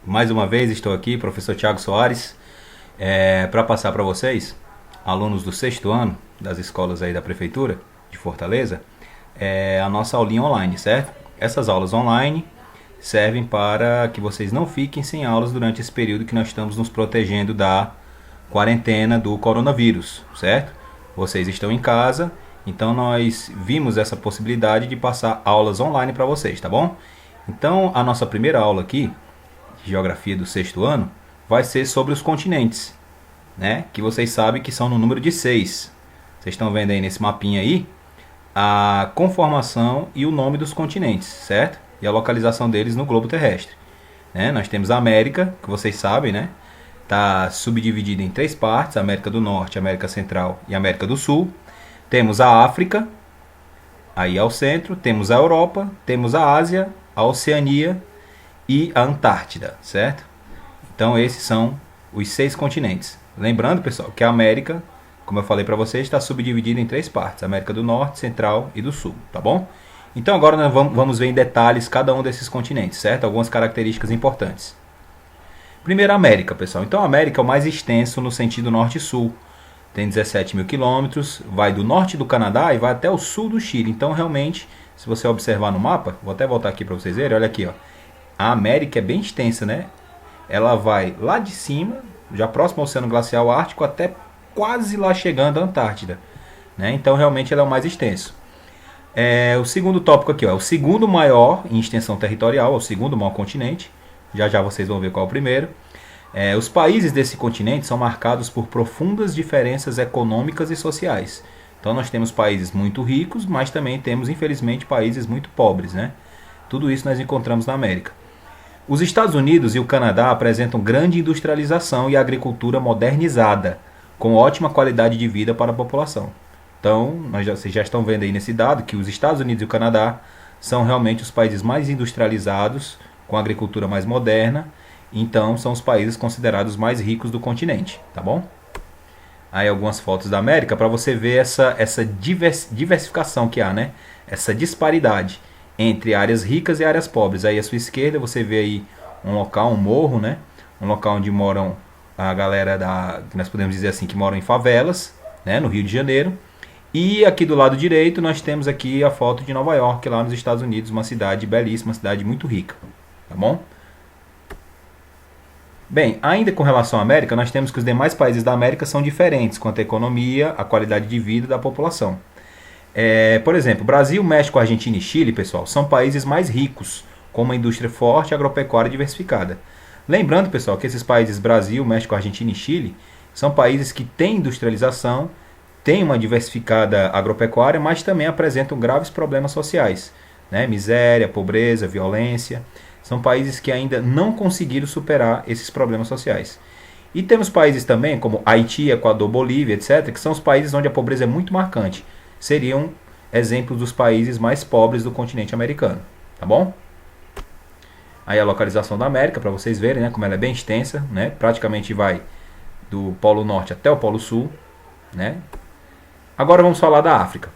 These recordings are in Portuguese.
Mais uma vez estou aqui, professor Thiago Soares, para passar para vocês, alunos do sexto ano das escolas aí da Prefeitura de Fortaleza, a nossa aulinha online, certo? Essas aulas online servem para que vocês não fiquem sem aulas durante esse período que nós estamos nos protegendo da quarentena do coronavírus, certo? Vocês estão em casa, então nós vimos essa possibilidade de passar aulas online para vocês, tá bom? Então a nossa primeira aula aqui, de Geografia do sexto ano, vai ser sobre os continentes, né? Que vocês sabem que são no número de 6. Vocês estão vendo aí nesse mapinha aí a conformação e o nome dos continentes, certo? E a localização deles no globo terrestre, né? Nós temos a América, que vocês sabem, né? Está subdividida em 3 partes: América do Norte, América Central e América do Sul. Temos a África, aí ao centro, temos a Europa, temos a Ásia, a Oceania e a Antártida, certo? Então esses são os 6 continentes. Lembrando, pessoal, que a América, como eu falei para vocês, está subdividida em 3 partes: América do Norte, Central e do Sul, tá bom? Então agora nós vamos ver em detalhes cada um desses continentes, certo? Algumas características importantes. Primeiro, a América, pessoal. Então a América é o mais extenso no sentido norte e sul. Tem 17 mil quilômetros, vai do norte do Canadá e vai até o sul do Chile. Então realmente, se você observar no mapa, vou até voltar aqui para vocês verem, olha aqui, ó. A América é bem extensa, né? Ela vai lá de cima, já próximo ao Oceano Glacial Ártico, até quase lá chegando à Antártida, né? Então realmente ela é o mais extenso. O segundo tópico aqui, ó, é o segundo maior em extensão territorial, é o segundo maior continente. Já já vocês vão ver qual é o primeiro. Os países desse continente são marcados por profundas diferenças econômicas e sociais. Então nós temos países muito ricos, mas também temos, infelizmente, países muito pobres, né? Tudo isso nós encontramos na América. Os Estados Unidos e o Canadá apresentam grande industrialização e agricultura modernizada, com ótima qualidade de vida para a população. Então, vocês já estão vendo aí nesse dado que os Estados Unidos e o Canadá são realmente os países mais industrializados, com agricultura mais moderna. Então, são os países considerados mais ricos do continente, tá bom? Aí algumas fotos da América para você ver essa diversificação que há, né? Essa disparidade entre áreas ricas e áreas pobres. Aí à sua esquerda você vê aí um local, um morro, né? Um local onde moram a galera que nós podemos dizer assim, que moram em favelas, né? No Rio de Janeiro. E aqui do lado direito nós temos aqui a foto de Nova York, lá nos Estados Unidos, uma cidade belíssima, uma cidade muito rica, tá bom? Bem, ainda com relação à América, nós temos que os demais países da América são diferentes quanto à economia, a qualidade de vida da população. Por exemplo, Brasil, México, Argentina e Chile, pessoal, são países mais ricos, com uma indústria forte e agropecuária diversificada. Lembrando, pessoal, que esses países Brasil, México, Argentina e Chile são países que têm industrialização, têm uma diversificada agropecuária, mas também apresentam graves problemas sociais, né? Miséria, pobreza, violência. São países que ainda não conseguiram superar esses problemas sociais. E temos países também como Haiti, Equador, Bolívia, etc., que são os países onde a pobreza é muito marcante. Seriam exemplos dos países mais pobres do continente americano, tá bom? Aí a localização da América, para vocês verem, né, como ela é bem extensa, né? Praticamente vai do Polo Norte até o Polo Sul, né? Agora vamos falar da África.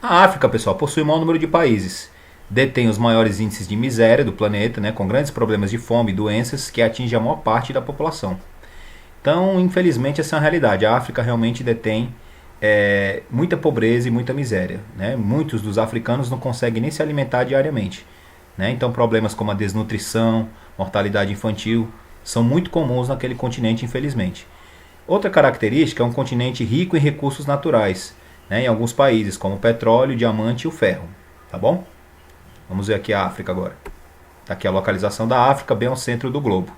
A África, pessoal, possui o maior número de países. Detém os maiores índices de miséria do planeta, né, com grandes problemas de fome e doenças que atingem a maior parte da população. Então, infelizmente, essa é uma realidade. A África realmente detém muita pobreza e muita miséria, né? Muitos dos africanos não conseguem nem se alimentar diariamente, né? Então, problemas como a desnutrição, mortalidade infantil, são muito comuns naquele continente, infelizmente. Outra característica é um continente rico em recursos naturais, né, em alguns países, como o petróleo, o diamante e o ferro. Tá bom? Vamos ver aqui a África agora. Está aqui a localização da África, bem ao centro do globo.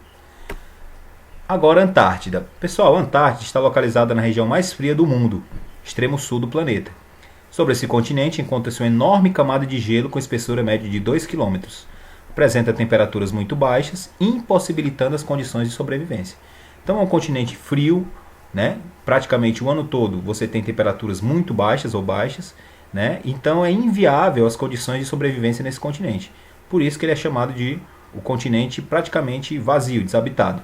Agora a Antártida. Pessoal, a Antártida está localizada na região mais fria do mundo, extremo sul do planeta. Sobre esse continente encontra-se uma enorme camada de gelo com espessura média de 2 km. Apresenta temperaturas muito baixas, impossibilitando as condições de sobrevivência. Então é um continente frio, né? Praticamente o ano todo você tem temperaturas muito baixas ou baixas, né? Então é inviável as condições de sobrevivência nesse continente. Por isso que ele é chamado de o continente praticamente vazio, desabitado.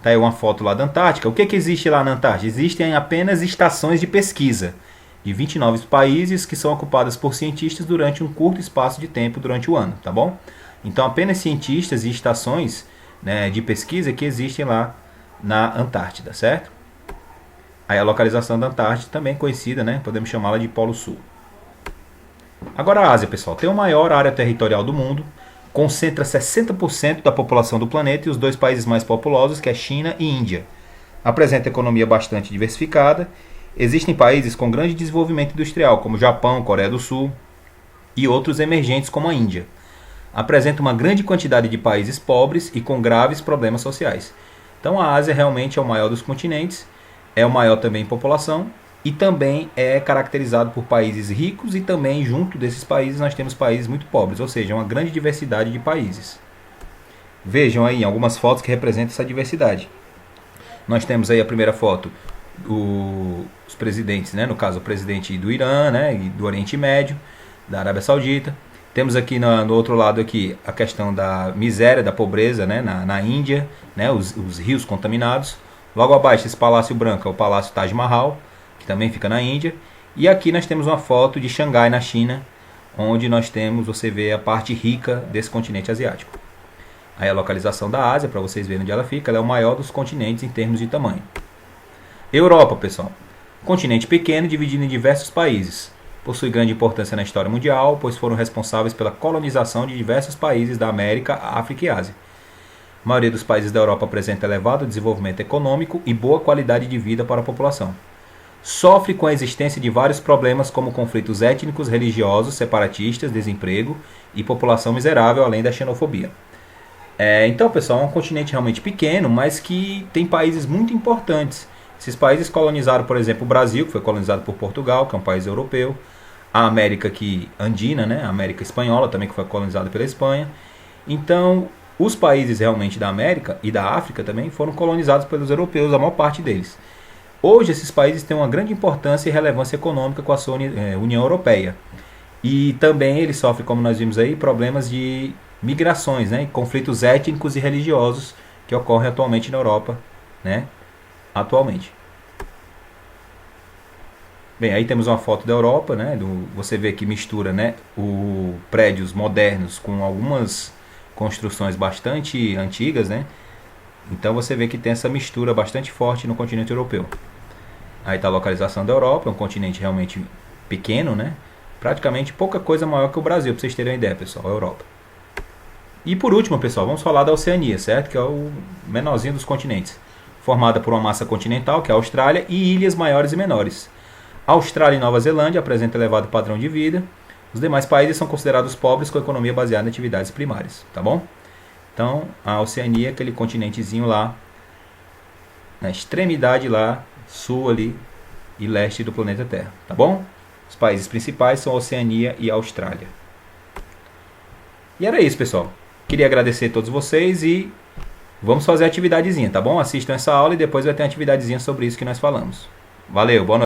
Tá aí uma foto lá da Antártica. O que existe lá na Antártida? Existem apenas estações de pesquisa de 29 países que são ocupadas por cientistas durante um curto espaço de tempo durante o ano, tá bom? Então apenas cientistas e estações, né, de pesquisa que existem lá na Antártida, certo? Aí a localização da Antártida também é conhecida, né? Podemos chamá-la de Polo Sul. Agora a Ásia, pessoal, tem a maior área territorial do mundo, concentra 60% da população do planeta e os dois países mais populosos, que é China e Índia. Apresenta economia bastante diversificada. Existem países com grande desenvolvimento industrial, como Japão, Coreia do Sul e outros emergentes como a Índia. Apresenta uma grande quantidade de países pobres e com graves problemas sociais. Então a Ásia realmente é o maior dos continentes, é o maior também em população e também é caracterizado por países ricos e também junto desses países nós temos países muito pobres, ou seja, uma grande diversidade de países. Vejam aí algumas fotos que representam essa diversidade. Nós temos aí a primeira foto, os presidentes, né? No caso o presidente do Irã, né? E do Oriente Médio, da Arábia Saudita. Temos aqui no outro lado aqui a questão da miséria, da pobreza, né? na Índia, né? Os rios contaminados. Logo abaixo esse Palácio Branco é o Palácio Taj Mahal, que também fica na Índia. E aqui nós temos uma foto de Xangai, na China, onde nós temos, você vê a parte rica desse continente asiático. Aí a localização da Ásia, para vocês verem onde ela fica, ela é o maior dos continentes em termos de tamanho. Europa, pessoal. Continente pequeno, dividido em diversos países. Possui grande importância na história mundial, pois foram responsáveis pela colonização de diversos países da América, África e Ásia. A maioria dos países da Europa apresenta elevado desenvolvimento econômico e boa qualidade de vida para a população. Sofre com a existência de vários problemas como conflitos étnicos, religiosos, separatistas, desemprego e população miserável, além da xenofobia. Então, pessoal, é um continente realmente pequeno, mas que tem países muito importantes. Esses países colonizaram, por exemplo, o Brasil, que foi colonizado por Portugal, que é um país europeu. A América andina, né? A América espanhola também, que foi colonizada pela Espanha. Então, os países realmente da América e da África também foram colonizados pelos europeus, a maior parte deles. Hoje, esses países têm uma grande importância e relevância econômica com a sua União Europeia. E também eles sofrem, como nós vimos aí, problemas de migrações, né? Conflitos étnicos e religiosos que ocorrem atualmente na Europa, né? Atualmente. Bem, aí temos uma foto da Europa, né? Você vê que mistura, né, prédios modernos com algumas construções bastante antigas, né? Então você vê que tem essa mistura bastante forte no continente europeu. Aí está a localização da Europa, é um continente realmente pequeno, né? Praticamente pouca coisa maior que o Brasil, para vocês terem uma ideia, pessoal, a Europa. E por último, pessoal, vamos falar da Oceania, certo? Que é o menorzinho dos continentes. Formada por uma massa continental, que é a Austrália, e ilhas maiores e menores. A Austrália e Nova Zelândia apresentam elevado padrão de vida. Os demais países são considerados pobres com economia baseada em atividades primárias, tá bom? Então, a Oceania é aquele continentezinho lá, na extremidade lá, sul ali e leste do planeta Terra, tá bom? Os países principais são a Oceania e a Austrália. E era isso, pessoal. Queria agradecer a todos vocês e vamos fazer a atividadezinha, tá bom? Assistam essa aula e depois vai ter uma atividadezinha sobre isso que nós falamos. Valeu, boa noite.